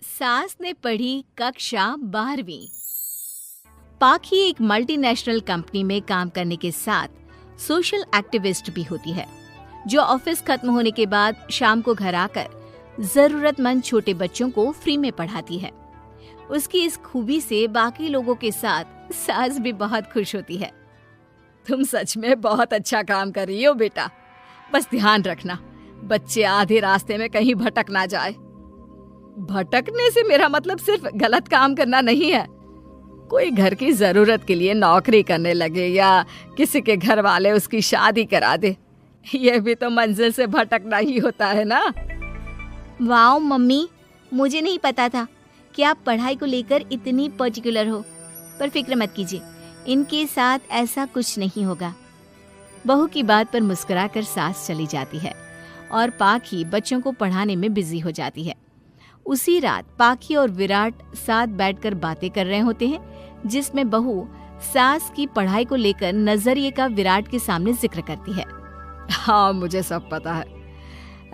सास ने पढ़ी कक्षा 12वीं। पाखी एक मल्टीनेशनल कंपनी में काम करने के साथ सोशल एक्टिविस्ट भी होती है, जो ऑफिस खत्म होने के बाद शाम को घर आकर जरूरतमंद छोटे बच्चों को फ्री में पढ़ाती है। उसकी इस खूबी से बाकी लोगों के साथ सास भी बहुत खुश होती है। तुम सच में बहुत अच्छा काम कर रही हो बेटा, बस ध्यान रखना बच्चे आधे रास्ते में कहीं भटक ना जाए। भटकने से मेरा मतलब सिर्फ गलत काम करना नहीं है। कोई घर की जरूरत के लिए नौकरी करने लगे या किसी के घर वाले उसकी शादी करा दे, ये भी तो मंजिल से भटकना ही होता है ना। वाओ मम्मी, मुझे नहीं पता था कि आप पढ़ाई को लेकर इतनी पर्टिकुलर हो। पर फिक्र मत कीजिए, इनके साथ ऐसा कुछ नहीं होगा। बहू की बात पर मुस्कुराकर सास चली जाती है और पाखी बच्चों को पढ़ाने में बिजी हो जाती है। उसी रात पाखी और विराट साथ बैठकर बातें कर रहे होते हैं, जिसमें बहू सास की पढ़ाई को लेकर नजरिए का विराट के सामने जिक्र करती है। हाँ, मुझे सब पता है।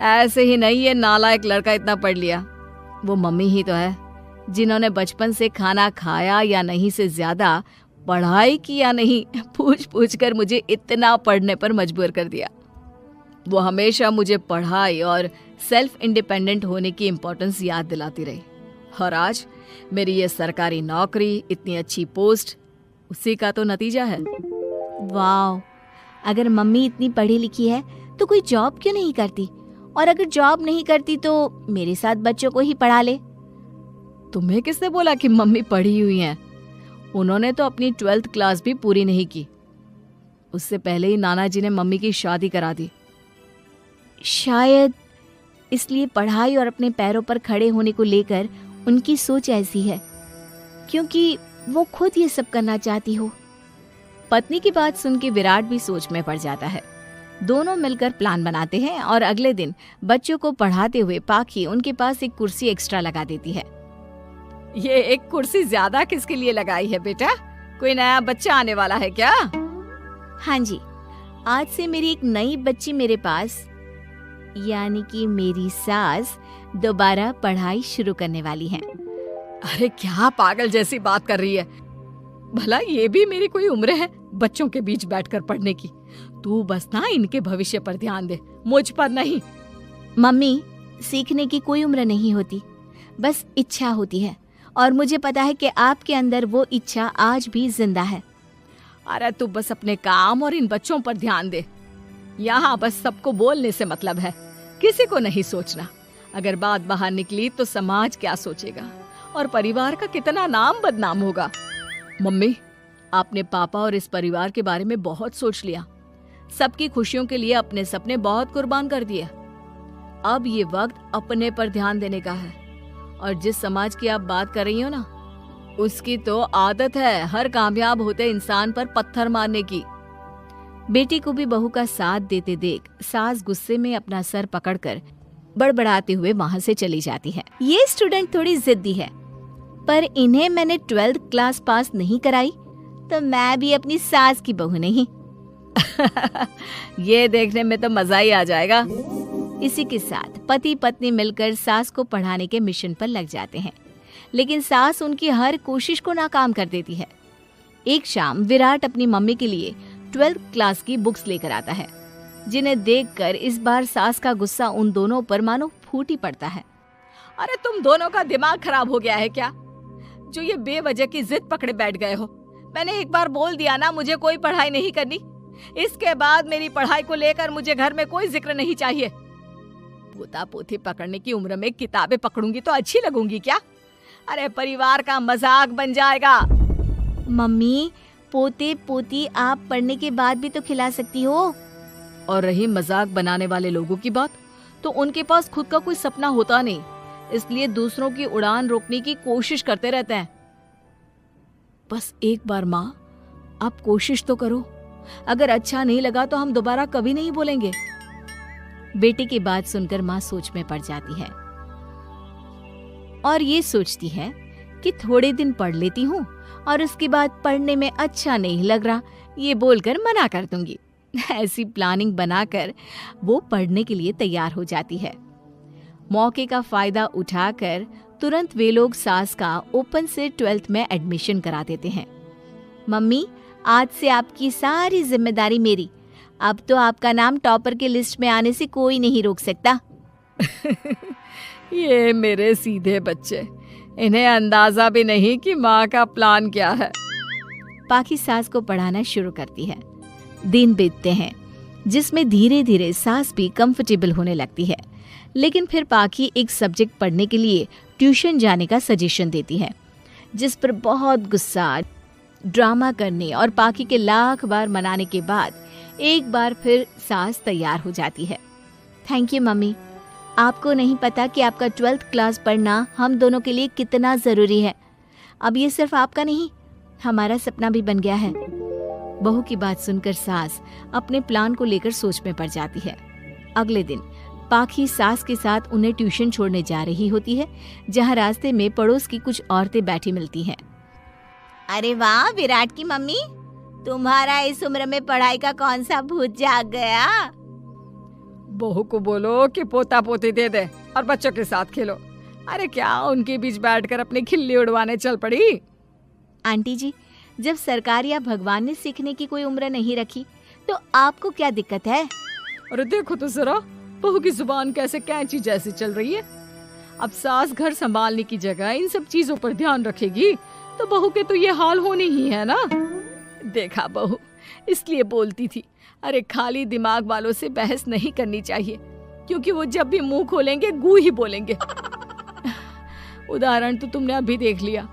ऐसे ही नहीं ये नालायक लड़का इतना पढ़ लिया। वो मम्मी ही तो है जिन्होंने बचपन से खाना खाया या नहीं से ज्यादा पढ़ाई की या नहीं पूछ पूछ कर मुझे इतना पढ़ने पर मजबूर कर दिया। वो हमेशा मुझे पढ़ाई और सेल्फ इंडिपेंडेंट होने की इम्पोर्टेंस याद दिलाती रही, और आज मेरी ये सरकारी नौकरी, इतनी अच्छी पोस्ट, उसी का तो नतीजा है। वाओ, अगर मम्मी इतनी पढ़ी लिखी है तो कोई जॉब क्यों नहीं करती? और अगर जॉब नहीं करती तो मेरे साथ बच्चों को ही पढ़ा ले। तुम्हें किसने बोला कि मम्मी पढ़ी हुई हैं? उन्होंने तो अपनी 12th क्लास भी पूरी नहीं की। उससे पहले ही नाना जी ने मम्मी की शादी करा दी। शायद इसलिए पढ़ाई और अपने पैरों पर खड़े होने को लेकर उनकी सोच ऐसी है, क्योंकि वो खुद ये सब करना चाहती हो। पत्नी की बात सुन के विराट भी सोच में पड़ जाता है। दोनों मिलकर प्लान बनाते हैं और अगले दिन बच्चों को पढ़ाते हुए पाखी उनके पास एक कुर्सी एक्स्ट्रा लगा देती है। ये एक कुर्सी ज्यादा किसके लिए लगाई है बेटा? कोई नया बच्चा आने वाला है क्या? हाँ जी, आज से मेरी एक नई बच्ची मेरे पास, यानी कि मेरी सास, दोबारा पढ़ाई शुरू करने वाली है। अरे क्या पागल जैसी बात कर रही है? भला ये भी मेरी कोई उम्र है बच्चों के बीच बैठकर पढ़ने की? तू बस ना इनके भविष्य पर ध्यान दे, मुझ पर नहीं। मम्मी, सीखने की कोई उम्र नहीं होती, बस इच्छा होती है, और मुझे पता है कि आपके अंदर वो इच्छा आज भी जिंदा है। अरे तू बस अपने काम और इन बच्चों पर ध्यान दे। यहाँ बस सबको बोलने से मतलब है, किसी को नहीं सोचना। अगर बात बाहर निकली तो समाज क्या सोचेगा और परिवार का कितना नाम बदनाम होगा। मम्मी, आपने पापा और इस परिवार के बारे में बहुत सोच लिया। सबकी खुशियों के लिए अपने सपने बहुत कुर्बान कर दिए। अब ये वक्त अपने पर ध्यान देने का है। और जिस समाज की आप बात कर रही हो ना, उसकी तो आदत है हर कामयाब होते इंसान पर पत्थर मारने की। बेटी को भी बहू का साथ देते देख सास गुस्से में अपना सर पकड़कर बड़बड़ाते हुए वहां से चली जाती है। ये स्टूडेंट थोड़ी जिद्दी है, पर इन्हें मैंने 12th क्लास पास नहीं कराई तो मैं भी अपनी सास की बहू नहीं। ये देखने में तो मजा ही आ जाएगा। इसी के साथ पति पत्नी मिलकर सास को पढ़ाने के मिशन पर लग जाते हैं, लेकिन सास उनकी हर कोशिश को नाकाम कर देती है। एक शाम विराट अपनी मम्मी के लिए 12th क्लास की बुक्स लेकर आता है, जिन्हें देखकर इस बार सास का गुस्सा उन दोनों पर मानो फूट ही पड़ता है। अरे तुम दोनों का दिमाग खराब हो गया है क्या, जो ये बेवजह की जिद पकड़े बैठ गए हो? मैंने एक बार बोल दिया ना, मुझे कोई पढ़ाई नहीं करनी। इसके बाद मेरी पढ़ाई को लेकर मुझे घर में कोई जिक्र नहीं चाहिए। पोता पोती पकड़ने की उम्र में किताबें पकड़ूंगी तो अच्छी लगूंगी क्या? अरे परिवार का मजाक बन जाएगा। मम्मी, पोते पोती आप पढ़ने के बाद भी तो खिला सकती हो। और रही मजाक बनाने वाले लोगों की बात, तो उनके पास खुद का कोई सपना होता नहीं, इसलिए दूसरों की उड़ान रोकने की कोशिश करते रहते हैं। बस एक बार माँ, आप कोशिश तो करो। अगर अच्छा नहीं लगा तो हम दोबारा कभी नहीं बोलेंगे। बेटी की बात सुनकर माँ सोच में पड़ जाती है और ये सोचती है कि थोड़े दिन पढ़ लेती हूँ और उसके बाद पढ़ने में अच्छा नहीं लग रहा, ये बोलकर मना कर दूंगी। ऐसी प्लानिंग बनाकर वो पढ़ने के लिए तैयार हो जाती है। मौके का फायदा उठाकर तुरंत वे लोग सास का ओपन से 12th में एडमिशन करा देते हैं। मम्मी, आज से आपकी सारी जिम्मेदारी मेरी। अब तो आपका नाम टॉपर के लिस्ट में आने से कोई नहीं रोक सकता। ये मेरे सीधे बच्चे, इन्हें अंदाजा भी नहीं कि माँ का प्लान क्या है। पाखी सास को पढ़ाना शुरू करती है। दिन बीतते हैं जिसमें धीरे धीरे सास भी कंफर्टेबल होने लगती है, लेकिन फिर पाखी एक सब्जेक्ट पढ़ने के लिए ट्यूशन जाने का सजेशन देती है, जिस पर बहुत गुस्सा, ड्रामा करने और पाखी के लाख बार मनाने के बाद एक बार फिर सास तैयार हो जाती है। थैंक यू मम्मी, आपको नहीं पता कि आपका 12th क्लास पढ़ना हम दोनों के लिए कितना ज़रूरी है। अब ये सिर्फ आपका नहीं, हमारा सपना भी बन गया है। बहू की बात सुनकर सास अपने प्लान को लेकर सोच में पड़ जाती है। अगले दिन पाखी सास के साथ उन्हें ट्यूशन छोड़ने जा रही होती है, जहाँ रास्ते में पड़ोस की कुछ औरतें बैठी मिलती हैं। अरे वाह विराट की मम्मी, तुम्हारा इस उम्र में पढ़ाई का कौन सा भूत जाग गया। बहू को बोलो कि पोता पोती दे दे और बच्चों के साथ खेलो। अरे क्या उनके बीच बैठकर अपनी खिल्ली उड़वाने चल पड़ी। आंटी जी, जब सरकार या भगवान ने सीखने की कोई उम्र नहीं रखी तो आपको क्या दिक्कत है। अरे देखो तो जरा, बहू की जुबान कैसे कैंची जैसी चल रही है। अब सास घर संभालने की जगह इन सब चीजों पर ध्यान रखेगी तो बहू के तो ये हाल होने ही है ना। देखा बहू, इसलिए बोलती थी, अरे खाली दिमाग वालों से बहस नहीं करनी चाहिए, क्योंकि वो जब भी मुंह खोलेंगे गू ही बोलेंगे। उदाहरण तो तुमने अभी देख लिया।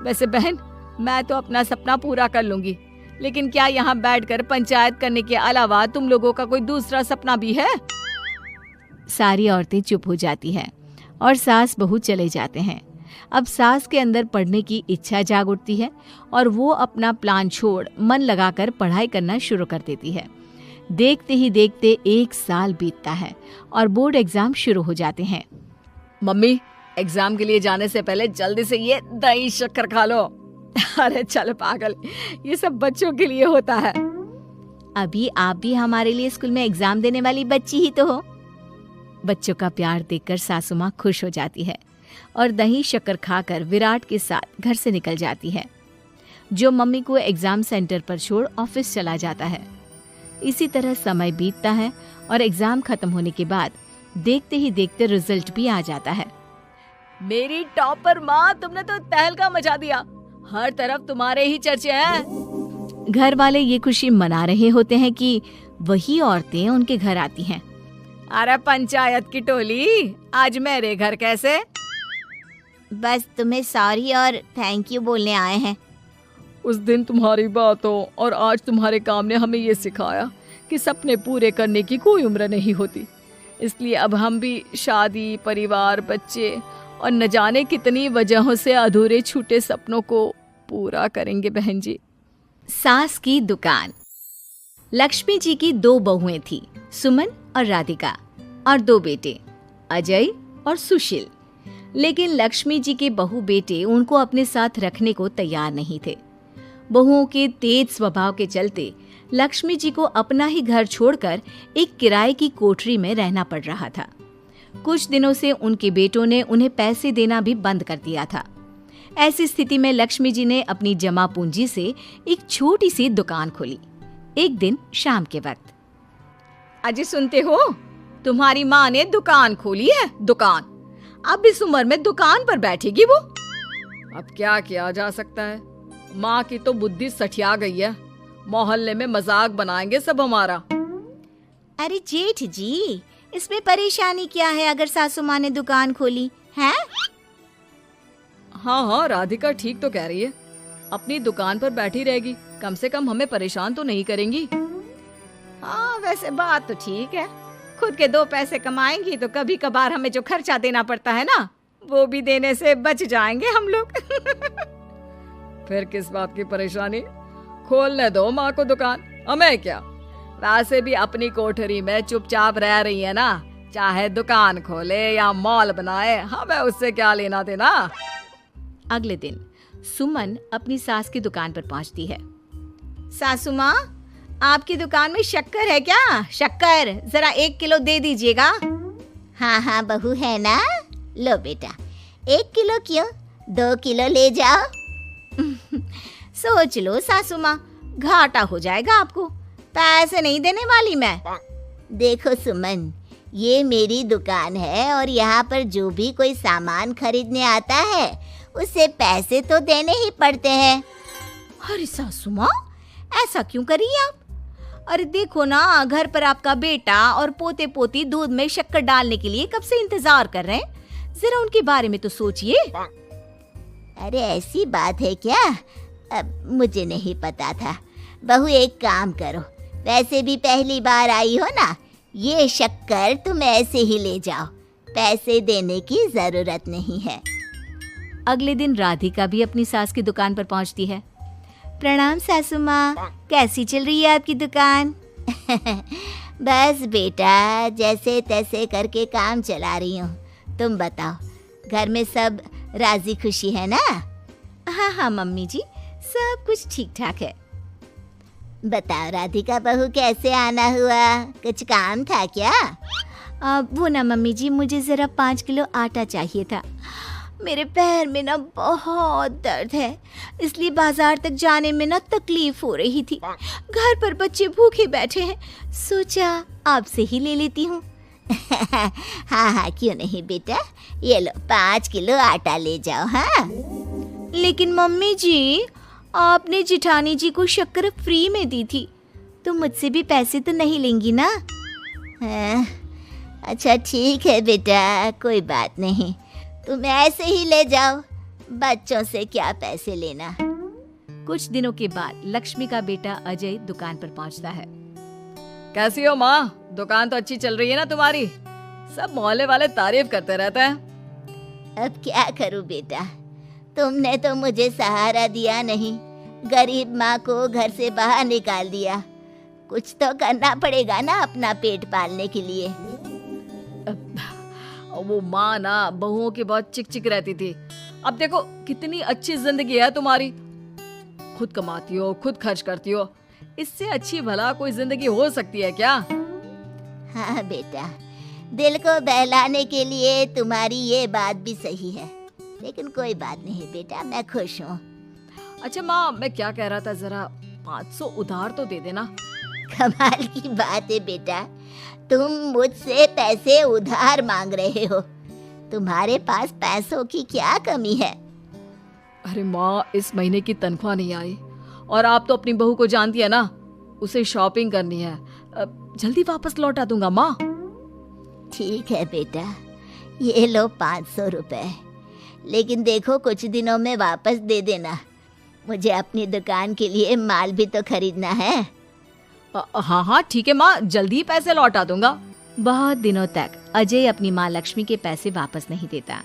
वैसे बहन, मैं तो अपना सपना पूरा कर लूंगी, लेकिन क्या यहाँ बैठकर पंचायत करने के अलावा तुम लोगों का कोई दूसरा सपना भी है। सारी औरतें चुप हो जाती हैं और सास बहू चले जाते हैं। अब सास के अंदर पढ़ने की इच्छा जाग उठती है और वो अपना प्लान छोड़ मन लगाकर पढ़ाई करना शुरू कर देती है। देखते ही देखते 1 साल बीतता है और बोर्ड एग्जाम शुरू हो जाते हैं। मम्मी, एग्जाम के लिए जाने से पहले जल्दी से ये दही शक्कर खा लो। अरे चल पागल, ये सब बच्चों के लिए होता है। अभी आप भी हमारे लिए स्कूल में एग्जाम देने वाली बच्ची ही तो हो। बच्चों का प्यार देखकर सासू माँ खुश हो जाती है और दही शक्कर खाकर विराट के साथ घर से निकल जाती है, जो मम्मी को एग्जाम सेंटर पर छोड़ ऑफिस चला जाता है। इसी तरह समय बीतता है और एग्जाम खत्म होने के बाद देखते ही देखते रिजल्ट भी आ जाता है। मेरी टॉपर माँ, तुमने तो तहलका मचा दिया। हर तरफ तुम्हारे ही चर्चे हैं। घर वाले ये खुशी मना रहे होते हैं कि वही औरतें उनके घर आती हैं। अरे पंचायत की टोली, आज मेरे घर कैसे? बस तुम्हें सॉरी और थैंक यू बोलने आए हैं। उस दिन तुम्हारी बातों और आज तुम्हारे काम ने हमें ये सिखाया कि सपने पूरे करने की कोई उम्र नहीं होती। इसलिए अब हम भी शादी, परिवार, बच्चे और न जाने कितनी वजहों से अधूरे छूटे सपनों को पूरा करेंगे बहन जी। सास की दुकान। लक्ष्मी जी की 2 बहुएं थी, सुमन और राधिका, और 2 बेटे, अजय और सुशील। लेकिन लक्ष्मी जी के बहू बेटे उनको अपने साथ रखने को तैयार नहीं थे। बहुओं के तेज स्वभाव के चलते लक्ष्मी जी को अपना ही घर छोड़कर एक किराए की कोठरी में रहना पड़ रहा था। कुछ दिनों से उनके बेटों ने उन्हें पैसे देना भी बंद कर दिया था। ऐसी स्थिति में लक्ष्मी जी ने अपनी जमा पूंजी से एक छोटी सी दुकान खोली। एक दिन शाम के वक्त, अजय सुनते हो, तुम्हारी माँ ने दुकान खोली है। दुकान, अब इस उम्र में दुकान पर बैठेगी वो। अब क्या किया जा सकता है, माँ की तो बुद्धि सठिया गई है। मोहल्ले में मजाक बनाएंगे सब हमारा। अरे जेठ जी, इसमें परेशानी क्या है अगर सासू माँ ने दुकान खोली है? हाँ, राधिका ठीक तो कह रही है। अपनी दुकान पर बैठी रहेगी, कम से कम हमें परेशान तो नहीं करेंगी। हाँ, वैसे बात तो ठीक है। खुद के 2 पैसे कमाएंगी तो कभी कभार हमें जो खर्चा देना पड़ता है ना, वो भी देने से बच जाएंगे हम लोग। फिर किस बात की परेशानी, खोलने दो माँ को दुकान, हमें क्या। वैसे भी अपनी कोठरी में चुपचाप रह रही है ना, चाहे दुकान खोले या मॉल बनाए, हमें उससे क्या लेना देना। अगले दिन सुमन अपनी सास की दुकान पर पहुंचती है। सासू माँ, आपकी दुकान में शक्कर है क्या? शक्कर जरा 1 किलो दे दीजिएगा। हाँ हाँ बहू है ना, लो बेटा 1 किलो क्यों, 2 किलो ले जाओ। सोच लो सासू माँ, घाटा हो जाएगा आपको, पैसे नहीं देने वाली मैं। देखो सुमन, ये मेरी दुकान है और यहाँ पर जो भी कोई सामान खरीदने आता है उसे पैसे तो देने ही पड़ते हैं। अरे सासू माँ, ऐसा क्यों करी आप? अरे देखो ना, घर पर आपका बेटा और पोते पोती दूध में शक्कर डालने के लिए कब से इंतजार कर रहे हैं, जरा उनके बारे में तो सोचिए। अरे ऐसी बात है क्या? अब मुझे नहीं पता था। बहू एक काम करो, वैसे भी पहली बार आई हो ना, ये शक्कर तुम ऐसे ही ले जाओ, पैसे देने की जरूरत नहीं है। अगले दिन राधिका भी अपनी सास की दुकान पर पहुंचती है। प्रणाम सासू माँ, कैसी चल रही है आपकी दुकान? बस बेटा, जैसे तैसे करके काम चला रही हूँ। तुम बताओ, घर में सब राजी खुशी है ना? हाँ हाँ मम्मी जी, सब कुछ ठीक ठाक है। बताओ राधिका बहू, कैसे आना हुआ? कुछ काम था क्या? वो ना मम्मी जी, मुझे ज़रा 5 किलो आटा चाहिए था। मेरे पैर में ना बहुत दर्द है, इसलिए बाजार तक जाने में ना तकलीफ हो रही थी। घर पर बच्चे भूखे बैठे हैं, सोचा आपसे ही ले लेती हूँ। हाँ हाँ, क्यों नहीं बेटा, ये लो 5 किलो आटा ले जाओ। हाँ लेकिन मम्मी जी, आपने जिठानी जी को शक्कर फ्री में दी थी, तो मुझसे भी पैसे तो नहीं लेंगी ना? हाँ, अच्छा ठीक है बेटा, कोई बात नहीं, तुम ऐसे ही ले जाओ, बच्चों से क्या पैसे लेना। कुछ दिनों के बाद लक्ष्मी का बेटा अजय दुकान पर पहुंचता है। कैसी हो माँ? दुकान तो अच्छी चल रही है ना तुम्हारी? सब मोहल्ले वाले तारीफ करते रहते हैं। अब क्या करूं बेटा, तुमने तो मुझे सहारा दिया नहीं, गरीब माँ को घर से बाहर निकाल दिया। कुछ तो करना पड़ेगा ना अपना पेट पालने के लिए। वो माँ ना बहुओं की बहुत चिक चिक रहती थी। अब देखो कितनी अच्छी जिंदगी है तुम्हारी, खुद कमाती हो, खुद खर्च करती हो, इससे अच्छी भला कोई जिंदगी हो सकती है क्या? हाँ बेटा, दिल को बहलाने के लिए तुम्हारी ये बात भी सही है, लेकिन कोई बात नहीं बेटा, मैं खुश हूँ। अच्छा माँ, मैं क्या कह रहा था, जरा 500 उधार तो दे देना। कमाल की बात है बेटा, तुम मुझसे पैसे उधार मांग रहे हो। तुम्हारे पास पैसों की क्या कमी है? अरे माँ, इस महीने की तनख्वाह नहीं आई और आप तो अपनी बहू को जानती है ना, उसे शॉपिंग करनी है, जल्दी वापस लौटा दूंगा माँ। ठीक है बेटा, ये लो 500 रुपए, लेकिन देखो कुछ दिनों में वापस दे देना, मुझे अपनी दुकान के लिए माल भी तो खरीदना है। हाँ हाँ ठीक है माँ, जल्दी पैसे लौटा दूंगा। बहुत दिनों तक अजय अपनी माँ लक्ष्मी के पैसे वापस नहीं देता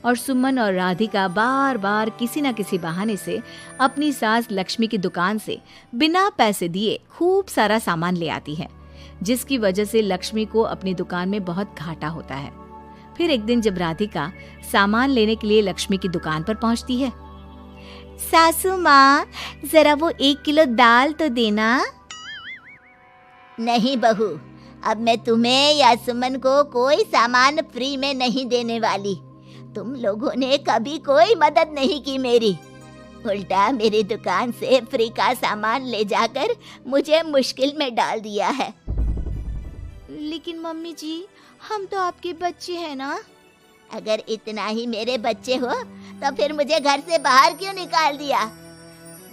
और सुमन और राधिका बार बार किसी न किसी बहाने से अपनी सास लक्ष्मी की दुकान से बिना पैसे दिए खूब सारा सामान ले आती है, जिसकी वजह से लक्ष्मी को अपनी दुकान में बहुत घाटा होता है। फिर एक दिन जब राधिका सामान लेने के लिए लक्ष्मी की दुकान पर पहुंचती है। सासू माँ, जरा वो 1 किलो दाल तो देना। नहीं बहू, अब मैं तुम्हें या सुमन को कोई सामान फ्री में नहीं देने वाली। तुम लोगों ने कभी कोई मदद नहीं की मेरी, उल्टा मेरी दुकान से फ्री का सामान ले जाकर मुझे मुश्किल में डाल दिया है। लेकिन मम्मी जी, हम तो आपके बच्चे हैं ना। अगर इतना ही मेरे बच्चे हो तो फिर मुझे घर से बाहर क्यों निकाल दिया?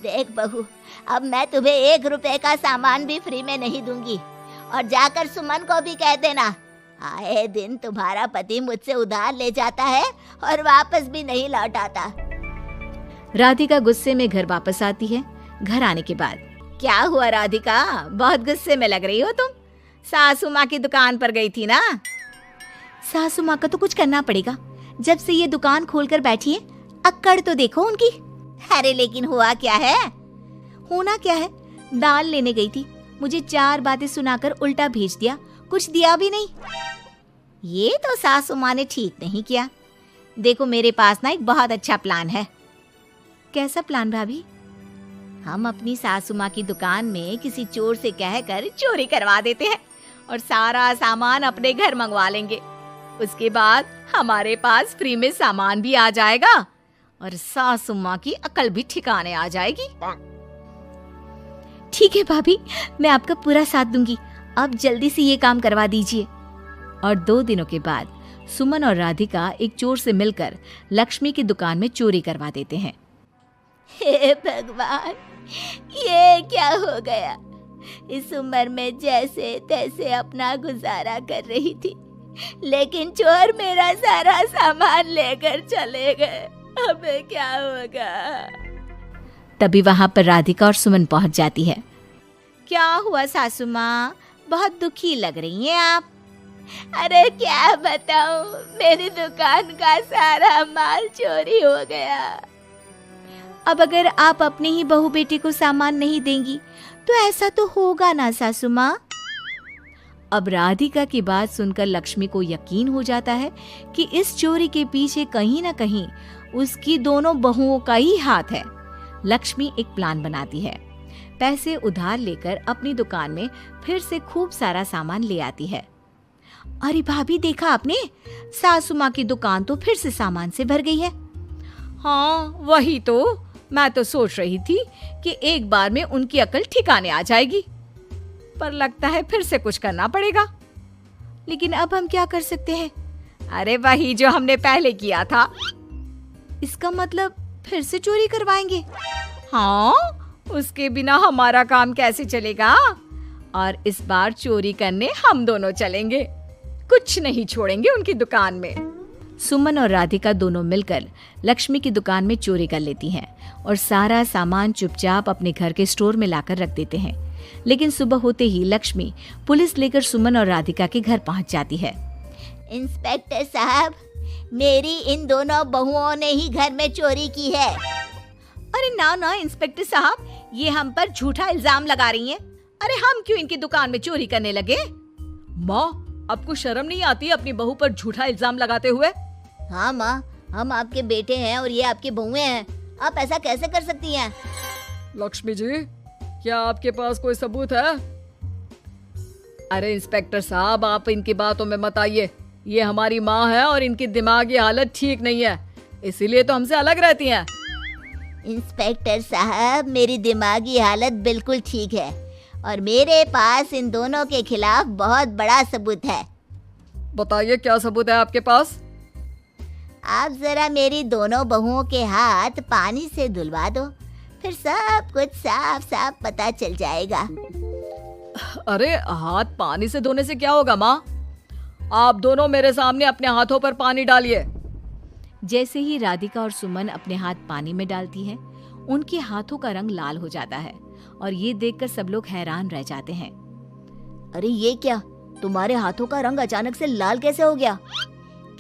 देख बहू, अब मैं तुम्हें 1 रुपए का सामान भी फ्री में नहीं दूंगी, और जाकर सुमन को भी कह देना, आए दिन तुम्हारा पति मुझसे उधार ले जाता है और वापस भी नहीं लौटाता। राधिका गुस्से में घर वापस आती है। घर आने के बाद, क्या हुआ राधिका, बहुत गुस्से में लग रही हो तुम? सासू माँ की दुकान पर गई थी ना? सासू माँ का तो कुछ करना पड़ेगा, जब से ये दुकान खोलकर बैठी है, अक्कड़ तो देखो उनकी। अरे लेकिन हुआ क्या है? होना क्या है, दाल लेने गई थी, मुझे 4 बातें सुनाकर उल्टा भेज दिया, कुछ दिया भी नहीं। ये तो सासू माँ ने ठीक नहीं किया। देखो मेरे पास ना एक बहुत अच्छा प्लान है। कैसा प्लान भाभी? हम अपनी सासू माँ की दुकान में किसी चोर से कहकर चोरी करवा देते हैं और सारा सामान अपने घर मंगवा लेंगे। उसके बाद हमारे पास फ्री में सामान भी आ जाएगा और सासू माँ की अकल भी ठिकाने आ जाएगी। ठीक है भाभी, मैं आपका पूरा साथ दूंगी। अब जल्दी से ये काम करवा दीजिए। और 2 दिनों के बाद सुमन और राधिका एक चोर से मिलकर लक्ष्मी की दुकान में चोरी करवा देते हैं। हे भगवान, ये क्या हो गया? इस उम्र में जैसे तैसे अपना गुजारा कर रही थी, लेकिन चोर मेरा सारा सामान लेकर चले गए। अबे क्या होगा? तभी वहां पर राधिका और सुमन पहुंच जाती है। क्या हुआ सासू माँ, बहुत दुखी लग रही हैं आप। अरे क्या बताऊं, मेरी दुकान का सारा माल चोरी हो गया। अब अगर आप अपने ही बहू बेटी को सामान नहीं देंगी तो ऐसा तो होगा ना सासू माँ। अब राधिका की बात सुनकर लक्ष्मी को यकीन हो जाता है कि इस चोरी के पीछे कहीं ना कहीं उसकी दोनों बहुओं का ही हाथ है। लक्ष्मी एक प्लान बनाती है। पैसे उधार लेकर अपनी दुकान में फिर से खूब सारा सामान ले आती है। अरे भाभी, देखा आपने, सासू माँ की दुकान तो फिर से सामान से भर गई है। हाँ वही तो, मैं तो सोच रही थी कि एक बार में उनकी अकल ठिकाने आ जाएगी, पर लगता है फिर से कुछ करना पड़ेगा। लेकिन अब हम क्या कर सकते हैं? अरे वही जो हमने पहले किया था। इसका मतलब फिर से चोरी करवाएंगे? हाँ, उसके बिना हमारा काम कैसे चलेगा? और इस बार चोरी करने हम दोनों चलेंगे, कुछ नहीं छोड़ेंगे उनकी दुकान में। सुमन और राधिका दोनों मिलकर लक्ष्मी की दुकान में चोरी कर लेती हैं और सारा सामान चुपचाप अपने घर के स्टोर में लाकर रख देते हैं। लेकिन सुबह होते ही लक्ष्मी पुलिस लेकर सुमन और राधिका के घर पहुंच जाती है। इंस्पेक्टर साहब, मेरी इन दोनों बहुओं ने ही घर में चोरी की है। अरे ना इंस्पेक्टर साहब, ये हम पर झूठा इल्जाम लगा रही हैं। अरे हम क्यों इनकी दुकान में चोरी करने लगे? माँ, आपको शर्म नहीं आती अपनी बहू पर झूठा इल्जाम लगाते हुए? हाँ माँ, हम आपके बेटे हैं और ये आपकी बहुएं हैं। आप ऐसा कैसे कर सकती हैं? लक्ष्मी जी, क्या आपके पास कोई सबूत है? अरे इंस्पेक्टर साहब, आप इनकी बातों में मत आइए। ये हमारी माँ है और इनकी दिमागी हालत ठीक नहीं है, इसीलिए तो हमसे अलग रहती हैं। इंस्पेक्टर साहब, मेरी दिमागी हालत बिल्कुल ठीक है और मेरे पास इन दोनों के खिलाफ बहुत बड़ा सबूत है। बताइए, क्या सबूत है आपके पास? आप जरा मेरी दोनों बहुओं के हाथ पानी से धुलवा दो, फिर सब कुछ साफ साफ पता चल जाएगा। अरे हाथ पानी से धोने से क्या होगा माँ? आप दोनों मेरे सामने अपने हाथों पर पानी डालिए। जैसे ही राधिका और सुमन अपने हाथ पानी में डालती हैं, उनके हाथों का रंग लाल हो जाता है और ये देखकर सब लोग हैरान रह जाते हैं। अरे ये क्या, तुम्हारे हाथों का रंग अचानक से लाल कैसे हो गया?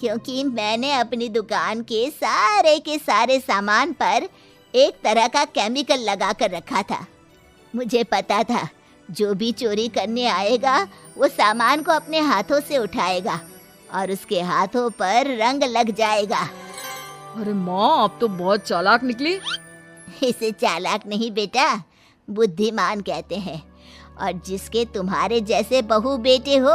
क्योंकि मैंने अपनी दुकान के सारे सामान पर एक तरह का केमिकल लगा कर रखा था। मुझे पता था जो भी चोरी करने आएगा वो सामान को अपने हाथों से उठाएगा और उसके हाथों पर रंग लग जाएगा। अरे माँ, आप तो बहुत चालाक निकली। इसे चालाक नहीं बेटा, बुद्धिमान कहते हैं। और जिसके तुम्हारे जैसे बहू बेटे हो,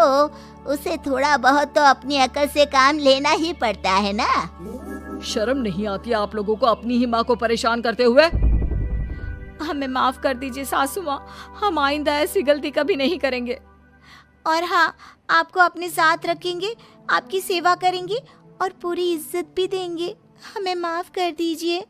उसे थोड़ा बहुत तो अपनी अकल से काम लेना ही पड़ता है ना। शर्म नहीं आती आप लोगों को अपनी ही माँ को परेशान करते हुए? हमें माफ कर दीजिए सासू माँ, हम आइंदा ऐसी गलती कभी नहीं करेंगे। और हाँ, आपको अपने साथ रखेंगे, आपकी सेवा करेंगे और पूरी इज्जत भी देंगे। हमें माफ कर दीजिए।